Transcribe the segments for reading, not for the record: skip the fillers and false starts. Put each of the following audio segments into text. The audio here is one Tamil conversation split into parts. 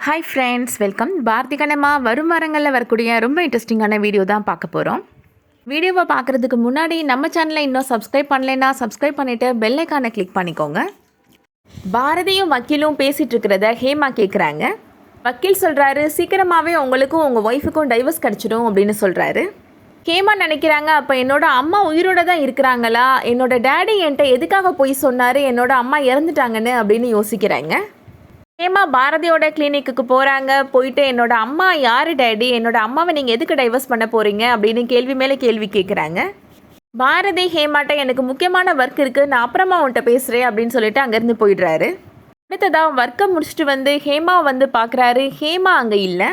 Hi friends, welcome. Bharathi Kannamma வரும் வாரங்களில் வரக்கூடிய ரொம்ப இன்ட்ரெஸ்டிங்கான வீடியோ தான் பார்க்க போகிறோம். வீடியோவை பார்க்குறதுக்கு முன்னாடி நம்ம சேனலை இன்னும் சப்ஸ்கிரைப் பண்ணலைன்னா சப்ஸ்கிரைப் பண்ணிவிட்டு பெல் ஐக்கானை கிளிக் பண்ணிக்கோங்க. பாரதியும் வக்கீலும் பேசிகிட்டு இருக்கிறத ஹேமா கேட்குறாங்க. வக்கீல் சொல்கிறாரு, சீக்கிரமாகவே உங்களுக்கும் உங்கள் ஒய்ஃபுக்கும் டைவர்ஸ் கிடச்சிடும் அப்படின்னு சொல்கிறாரு. ஹேமா நினைக்கிறாங்க, அப்போ என்னோட அம்மா உயிரோட தான் இருக்கிறாங்களா, என்னோட டேடி என்கிட்ட எதுக்காக போய் சொன்னார் என்னோட அம்மா இறந்துட்டாங்கன்னு அப்படின்னு யோசிக்கிறாங்க. ஹேமா பாரதியோட கிளினிக்கு போகிறாங்க. போயிட்டு என்னோட அம்மா யார் டேடி, என்னோட அம்மாவை நீங்கள் எதுக்கு டைவர்ஸ் பண்ண போகிறீங்க அப்படின்னு கேள்வி மேலே கேள்வி கேட்குறாங்க. பாரதி ஹேமாட்ட எனக்கு முக்கியமான ஒர்க் இருக்குது, நான் அப்புறமா உன்கிட்ட பேசுகிறேன் அப்படின்னு சொல்லிட்டு அங்கேருந்து போயிடுறாரு. அடுத்ததாக ஒர்க்கை முடிச்சுட்டு வந்து ஹேமா வந்து பார்க்குறாரு. ஹேமா அங்கே இல்லை.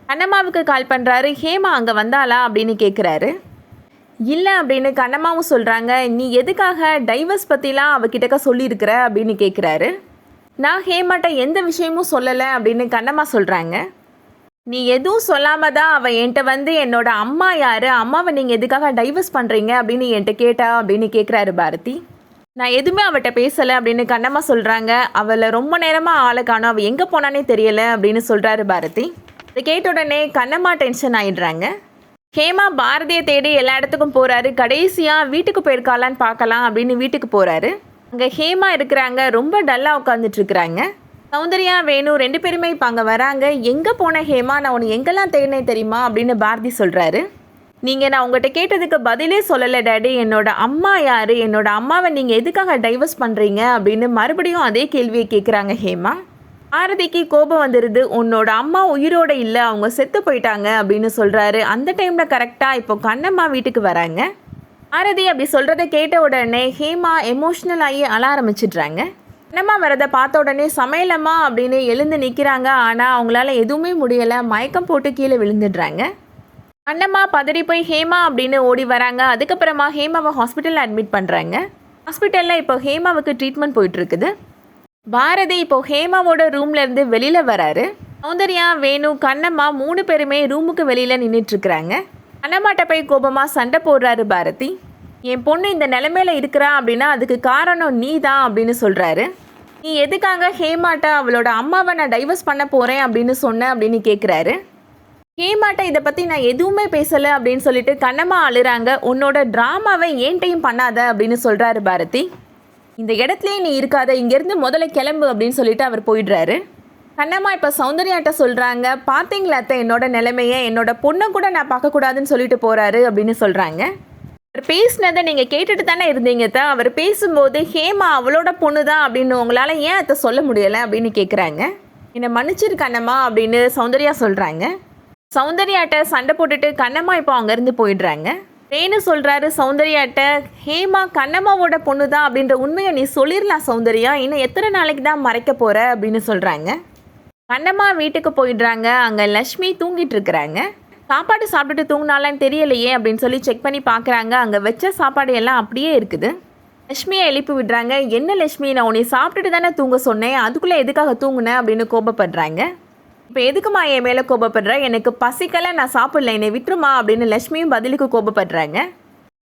கண்ணம்மாவுக்கு கால் பண்ணுறாரு. ஹேமா அங்கே வந்தாளா அப்படின்னு கேட்குறாரு. இல்லை அப்படின்னு கண்ணம்மாவும் சொல்கிறாங்க. நீ எதுக்காக டைவர்ஸ் பற்றிலாம் அவகிட்டக்க சொல்லியிருக்கிற அப்படின்னு கேட்குறாரு. நான் ஹேமாட்ட எந்த விஷயமும் சொல்லலை அப்படின்னு கண்ணம்மா சொல்கிறாங்க. நீ எதுவும் சொல்லாமல் தான் அவள் என்கிட்ட வந்து என்னோட அம்மா யார், அம்மாவை நீங்கள் எதுக்காக டைவர்ஸ் பண்ணுறீங்க அப்படின்னு என்கிட்ட கேட்டா அப்படின்னு கேட்குறாரு பாரதி. நான் எதுவுமே அவட்ட பேசலை அப்படின்னு கண்ணம்மா சொல்கிறாங்க. அவளை ரொம்ப நேரமாக ஆளை காணோம், அவள் எங்கே போனானே தெரியலை அப்படின்னு சொல்கிறாரு பாரதி. இதை கேட்ட உடனே கண்ணம்மா டென்ஷன் ஆகிடுறாங்க. ஹேமா பாரதியை தேடி எல்லா இடத்துக்கும் போகிறாரு. கடைசியாக வீட்டுக்கு போயிருக்காளான்னு பார்க்கலாம் அப்படின்னு வீட்டுக்கு போகிறாரு. அங்கே ஹேமா இருக்கிறாங்க. ரொம்ப டல்லாக உட்காந்துட்ருக்குறாங்க. சௌந்தர்யா வேணு ரெண்டு பேருமே இப்போ அங்கே வராங்க. எங்கே போன ஹேமா, நான் உன்னை எங்கெல்லாம் தேடினேன் தெரியுமா அப்படின்னு பாரதி சொல்கிறாரு. நீங்கள் நான் உங்கள்கிட்ட கேட்டதுக்கு பதிலே சொல்லலை டேடி, என்னோட அம்மா யார், என்னோட அம்மாவை நீங்கள் எதுக்காக டைவர்ஸ் பண்ணுறீங்க அப்படின்னு மறுபடியும் அதே கேள்வியை கேட்குறாங்க ஹேமா. பாரதிக்கு கோபம் வந்துடுது. உன்னோட அம்மா உயிரோடு இல்லை, அவங்க செத்து போயிட்டாங்க அப்படின்னு சொல்கிறாரு. அந்த டைமில் கரெக்டாக இப்போ கண்ணம்மா வீட்டுக்கு வராங்க. பாரதி அப்படி சொல்கிறத கேட்ட உடனே ஹேமா எமோஷ்னல் ஆகி அழ ஆரம்பிச்சிடுறாங்க. கண்ணம்மா வரதை பார்த்த உடனே சமையலம்மா அப்படின்னு எழுந்து நிற்கிறாங்க. ஆனால் அவங்களால எதுவுமே முடியலை, மயக்கம் போட்டு கீழே விழுந்துடுறாங்க. கண்ணம்மா பதறி போய் ஹேமா அப்படின்னு ஓடி வராங்க. அதுக்கப்புறமா ஹேமாவை ஹாஸ்பிட்டலில் அட்மிட் பண்ணுறாங்க. ஹாஸ்பிட்டலில் இப்போ ஹேமாவுக்கு ட்ரீட்மெண்ட் போயிட்டுருக்குது. பாரதி இப்போ ஹேமாவோட ரூம்லேருந்து வெளியில் வராரு. சௌந்தர்யா வேணு கண்ணம்மா 3 பேருமே ரூமுக்கு வெளியில் நின்றுட்டுருக்குறாங்க. கண்ணம்மாட்ட போய் கோபமாக சண்டை போடுறாரு பாரதி. என் பொண்ணு இந்த நிலைமையில இருக்கிறா அப்படின்னா அதுக்கு காரணம் நீ தான் அப்படின்னு சொல்கிறாரு. நீ எதுக்காக ஹேமாட்ட அவளோட அம்மாவை நான் டைவர்ஸ் பண்ண போகிறேன் அப்படின்னு சொன்னேன் அப்படின்னு கேட்குறாரு. ஹேமாட்ட இதை பற்றி நான் எதுவுமே பேசலை அப்படின்னு சொல்லிட்டு கண்ணம்மா அழுறாங்க. உன்னோட ட்ராமாவை ஏன்ட்டையும் பண்ணாத அப்படின்னு சொல்கிறாரு பாரதி. இந்த இடத்துலையே நீ இருக்காத, இங்கேருந்து முதல்ல கிளம்பு அப்படின்னு சொல்லிட்டு அவர் போயிடுறாரு. கண்ணம்மா இப்போ சௌந்தர்யாட்ட சொல்கிறாங்க, பார்த்தீங்களா அத்தை என்னோட நிலைமையை, என்னோட பொண்ணை கூட நான் பார்க்கக்கூடாதுன்னு சொல்லிட்டு போகிறாரு அப்படின்னு சொல்கிறாங்க. அவர் பேசினதை நீங்கள் கேட்டுட்டு தானே இருந்தீங்க தான், அவர் பேசும்போது ஹேமா அவளோட பொண்ணு தான் அப்படின்னு உங்களால் ஏன் அத்தை சொல்ல முடியலை அப்படின்னு கேட்குறாங்க. என்னை மன்னிச்சிரு கண்ணம்மா அப்படின்னு சௌந்தர்யா சொல்கிறாங்க. சௌந்தர்யாட்ட சண்டை போட்டுட்டு கண்ணம்மா இப்போ அங்கேருந்து போயிடுறாங்க. வேணு சொல்கிறாரு சௌந்தர்யாட்ட, ஹேமா கண்ணம்மாவோட பொண்ணு தான் அப்படின்ற உண்மையை நீ சொல்லிடலாம் சௌந்தர்யா, இன்னும் எத்தனை நாளைக்கு தான் மறைக்க போகிற அப்படின்னு சொல்கிறாங்க. கண்ணம்மா வீட்டுக்கு போயிடுறாங்க. அங்கே லக்ஷ்மி தூங்கிட்டு இருக்கிறாங்க. சாப்பாடு சாப்பிட்டுட்டு தூங்கினாலான்னு தெரியலையே அப்படின்னு சொல்லி செக் பண்ணி பார்க்குறாங்க. அங்கே வச்ச சாப்பாடு எல்லாம் அப்படியே இருக்குது. லக்ஷ்மியை எழுப்பி விடுறாங்க. என்ன லக்ஷ்மி, நான் உன்னை சாப்பிட்டுட்டு தானே தூங்க சொன்னேன், அதுக்குள்ளே எதுக்காக தூங்குனேன் அப்படின்னு கோபப்படுறாங்க. இப்போ எதுக்குமா என் மேலே கோபப்படுற, எனக்கு பசிக்கலை, நான் சாப்பிடல, என்னை விட்டுருமா அப்படின்னு லக்ஷ்மியும் பதிலுக்கு கோபப்படுறாங்க.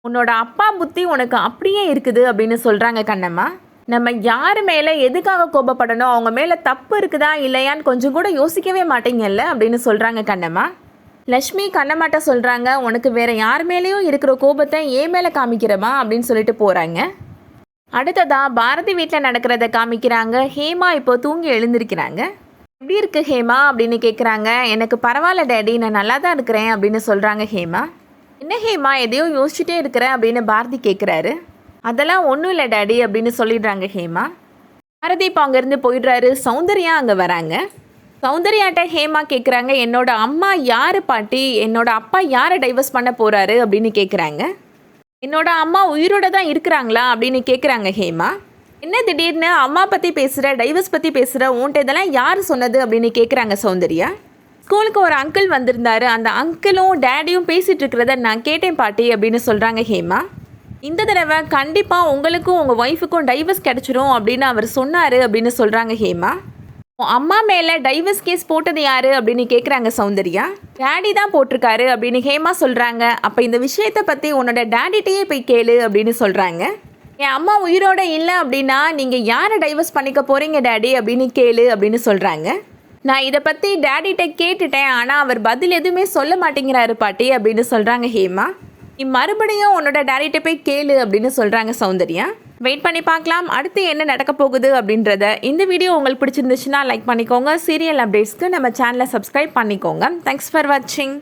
உன்னோட அப்பா புத்தி உனக்கு அப்படியே இருக்குது அப்படின்னு சொல்கிறாங்க கண்ணம்மா. நம்ம யார் மேலே எதுக்காக கோபப்படணும், அவங்க மேலே தப்பு இருக்குதா இல்லையான்னு கொஞ்சம் கூட யோசிக்கவே மாட்டீங்கல்ல அப்படின்னு சொல்கிறாங்க கண்ணம்மா. லக்ஷ்மி கண்ணம்மாட்ட சொல்கிறாங்க, உனக்கு வேறு யார் மேலேயும் இருக்கிற கோபத்தை ஏன் மேலே காமிக்கிறமா அப்படின்னு சொல்லிட்டு போகிறாங்க. அடுத்ததாக பாரதி வீட்டில் நடக்கிறத காமிக்கிறாங்க. ஹேமா இப்போ தூங்கி எழுந்திருக்கிறாங்க. எப்படி இருக்குது ஹேமா அப்படின்னு கேட்குறாங்க. எனக்கு பரவாயில்ல டேடி, நான் நல்லா தான் இருக்கிறேன் அப்படின்னு சொல்கிறாங்க ஹேமா. என்ன ஹேமா எதையோ யோசிச்சுட்டே இருக்கிறேன் அப்படின்னு பாரதி கேட்குறாரு. அதெல்லாம் ஒன்றும் இல்லை டேடி அப்படின்னு சொல்லிடுறாங்க ஹேமா. பாரதி இப்போ அங்கேருந்து போயிடுறாரு. சௌந்தர்யா அங்கே வராங்க. சௌந்தர்யாட்ட ஹேமா கேட்குறாங்க, என்னோட அம்மா யார் பாட்டி, என்னோட அப்பா யாரை டைவர்ஸ் பண்ண போகிறாரு அப்படின்னு கேட்குறாங்க. என்னோட அம்மா உயிரோட தான் இருக்கிறாங்களா அப்படின்னு கேட்குறாங்க ஹேமா. என்ன திடீர்னு அம்மா பற்றி பேசுகிற, டைவர்ஸ் பற்றி பேசுகிற, உன்ட்ட இதெல்லாம் யார் சொன்னது அப்படின்னு கேட்குறாங்க சௌந்தர்யா. ஸ்கூலுக்கு ஒரு அங்கிள் வந்திருந்தாரு, அந்த அங்கிளும் டேடியும் பேசிகிட்டு இருக்கிறத நான் கேட்டேன் பாட்டி அப்படின்னு சொல்கிறாங்க ஹேமா. இந்த தடவை கண்டிப்பாக உங்களுக்கும் உங்கள் ஒய்ஃபுக்கும் டைவர்ஸ் கிடச்சிரும் அப்படின்னு அவர் சொன்னார் அப்படின்னு சொல்கிறாங்க ஹேமா. அம்மா மேலே டைவர்ஸ் கேஸ் போட்டது யார் அப்படின்னு கேட்குறாங்க சௌந்தர்யா. டேடி தான் போட்டிருக்காரு அப்படின்னு ஹேமா சொல்கிறாங்க. அப்போ இந்த விஷயத்தை பற்றி உன்னோட டேடிட்டையே போய் கேளு அப்படின்னு சொல்கிறாங்க. என் அம்மா உயிரோடு இல்லை அப்படின்னா நீங்கள் யாரை டைவர்ஸ் பண்ணிக்க போகிறீங்க டேடி அப்படின்னு கேளு அப்படின்னு சொல்கிறாங்க. நான் இதை பற்றி டேடிகிட்ட கேட்டுட்டேன், ஆனால் அவர் பதில் எதுவுமே சொல்ல மாட்டேங்கிறாரு பாட்டி அப்படின்னு சொல்கிறாங்க ஹேமா. நீ மறுபடியும் உன்னோட டேடிகிட்ட போய் கேளு அப்படின்னு சொல்கிறாங்க சௌந்தர்யா. வெயிட் பண்ணி பார்க்கலாம் அடுத்து என்ன நடக்க போகுது அப்படின்றத. இந்த வீடியோ உங்களுக்கு பிடிச்சிருந்துச்சுன்னா லைக் பண்ணிக்கோங்க. சீரியல் அப்டேட்ஸ்க்கு நம்ம சேனலை சப்ஸ்கிரைப் பண்ணிக்கோங்க. தேங்க்ஸ் ஃபார் வாட்சிங்.